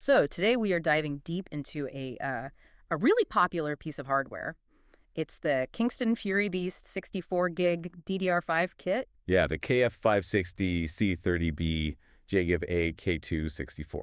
So today we are diving deep into a really popular piece of hardware. It's the Kingston Fury Beast 64 gig DDR5 kit. Yeah, the KF560C30BBEAK2-64.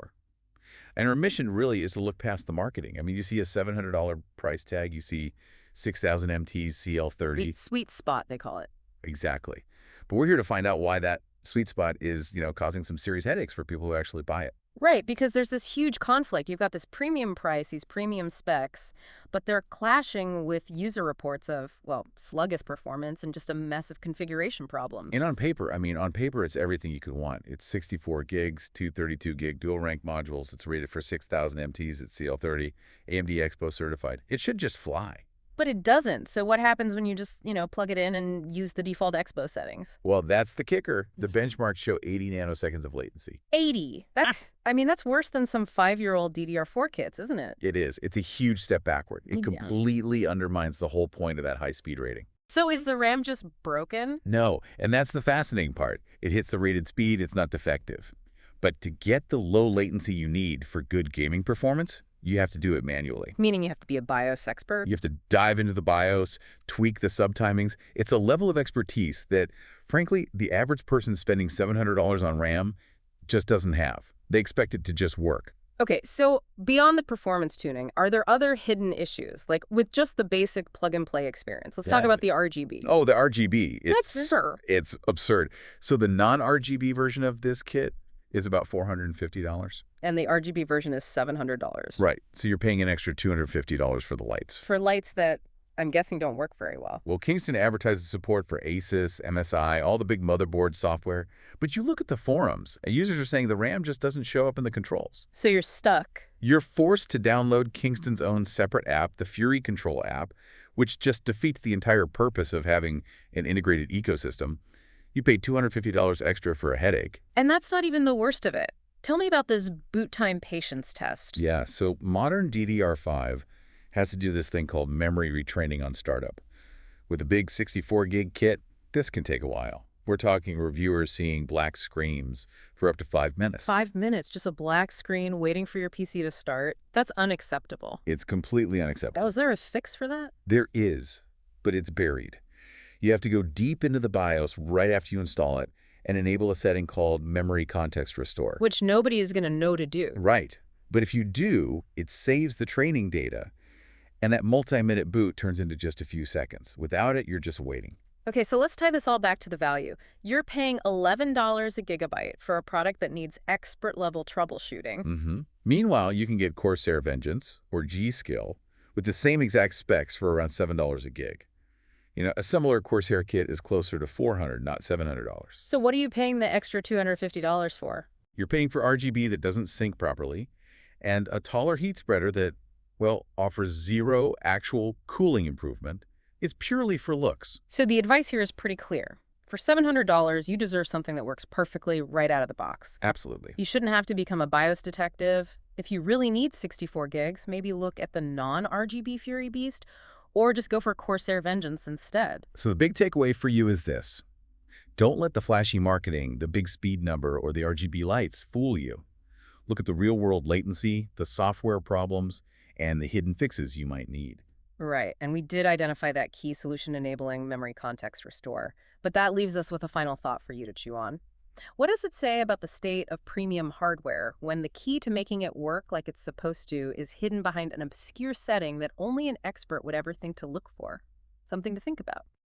And our mission really is to look past the marketing. I mean, you see a $700 price tag, you see 6,000 MTs, CL30. Sweet spot, they call it. Exactly. But we're here to find out why that sweet spot is, causing some serious headaches for people who actually buy it. Right, because there's this huge conflict. You've got this premium price, these premium specs, but they're clashing with user reports of, well, sluggish performance and just a mess of configuration problems. And on paper, on paper, it's everything you could want. It's 64 gigs, 232 gig dual rank modules. It's rated for 6,000 MTs at CL30, AMD Expo certified. It should just fly. But it doesn't. So what happens when you just, plug it in and use the default Expo settings? Well, that's the kicker. The benchmarks show 80 nanoseconds of latency. 80. That's worse than some 5-year-old DDR4 kits, isn't it? It is. It's a huge step backward. It Yeah. completely undermines the whole point of that high-speed rating. So is the RAM just broken? No, and that's the fascinating part. It hits the rated speed, it's not defective. But to get the low latency you need for good gaming performance, you have to do it manually. Meaning you have to be a BIOS expert? You have to dive into the BIOS, tweak the subtimings. It's a level of expertise that, frankly, the average person spending $700 on RAM just doesn't have. They expect it to just work. Okay, so beyond the performance tuning, are there other hidden issues? Like with just the basic plug-and-play experience. Let's talk Yeah. about the RGB. Oh, the RGB. That's It's absurd. So the non-RGB version of this kit is about $450. And the RGB version is $700. Right. So you're paying an extra $250 for the lights. For lights that I'm guessing don't work very well. Well, Kingston advertises support for ASUS, MSI, all the big motherboard software. But you look at the forums, and users are saying the RAM just doesn't show up in the controls. So you're stuck. You're forced to download Kingston's own separate app, the Fury Control app, which just defeats the entire purpose of having an integrated ecosystem. You pay $250 extra for a headache. And that's not even the worst of it. Tell me about this boot time patience test. Yeah, so modern DDR5 has to do this thing called memory retraining on startup. With a big 64 gig kit, this can take a while. We're talking reviewers seeing black screens for up to 5 minutes. 5 minutes, just a black screen waiting for your PC to start. That's unacceptable. It's completely unacceptable. Was there a fix for that? There is, but it's buried. You have to go deep into the BIOS right after you install it and enable a setting called Memory Context Restore. Which nobody is going to know to do. Right. But if you do, it saves the training data, and that multi-minute boot turns into just a few seconds. Without it, you're just waiting. Okay, so let's tie this all back to the value. You're paying $11 a gigabyte for a product that needs expert-level troubleshooting. Meanwhile, you can get Corsair Vengeance, or G-Skill, with the same exact specs for around $7 a gig. A similar Corsair kit is closer to $400, not $700. So what are you paying the extra $250 for? You're paying for RGB that doesn't sync properly, and a taller heat spreader that, well, offers zero actual cooling improvement. It's purely for looks. So the advice here is pretty clear. For $700, you deserve something that works perfectly right out of the box. Absolutely. You shouldn't have to become a BIOS detective. If you really need 64 gigs, maybe look at the non-RGB Fury Beast, or just go for Corsair Vengeance instead. So the big takeaway for you is this. Don't let the flashy marketing, the big speed number, or the RGB lights fool you. Look at the real-world latency, the software problems, and the hidden fixes you might need. Right, and we did identify that key solution enabling memory context restore. But that leaves us with a final thought for you to chew on. What does it say about the state of premium hardware when the key to making it work like it's supposed to is hidden behind an obscure setting that only an expert would ever think to look for? Something to think about.